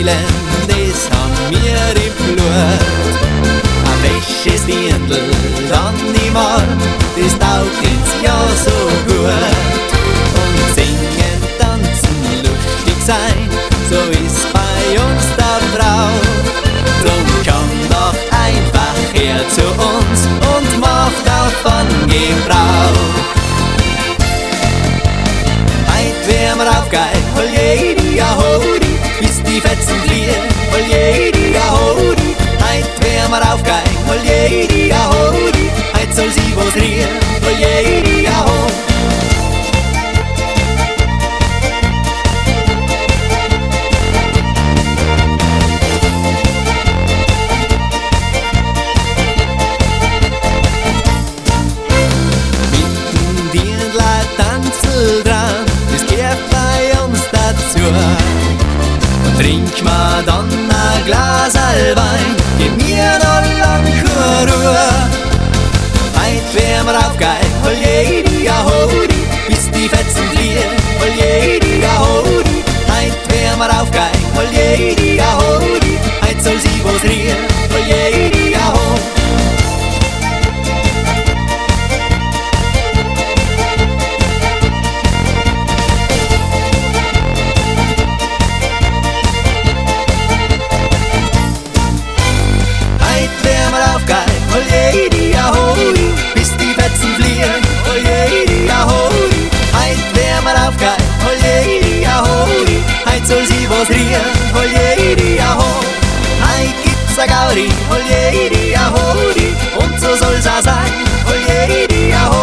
spielen, das haben wir im Blut. Ein wäsches Dirndl dann im Arm, das taugt uns ja so gut. Und singen, tanzen, lustig sein, so ist bei uns der Brauch. Drum komm doch einfach her zu uns und mach davon Gebrauch. Heut wär mir aufgeil, hol jedi ahodi, bis die Fetzen fliehen, hol jedi ahodi. Heut wär mir aufgeil, hol jedi ahodi, heut soll sie was rieren, hol jedi ahodi. Dran, das gehört bei uns dazu. Und trink ma dann ein Glaserl Wein, gib mir noch lang keine Ruhe. Heut wär mir aufgeil, hol jedi ahodi, bis die Fetzen fliehen, hol jedi ahodi. Heut wär mir aufgeil, hol jedi ahodi, heut soll sie was rieren, hol jedi ahodi. Hol jedi ahodi, bis die Fetzen fliehen, hol jedi ahodi. Heut wär mir aufgeil, hol jedi ahodi, heut soll sie was rieren, hol jedi ahodi. Heut gibt's a Gaudi, hol jedi ahodi, und so soll's auch sein, hol jedi ahodi.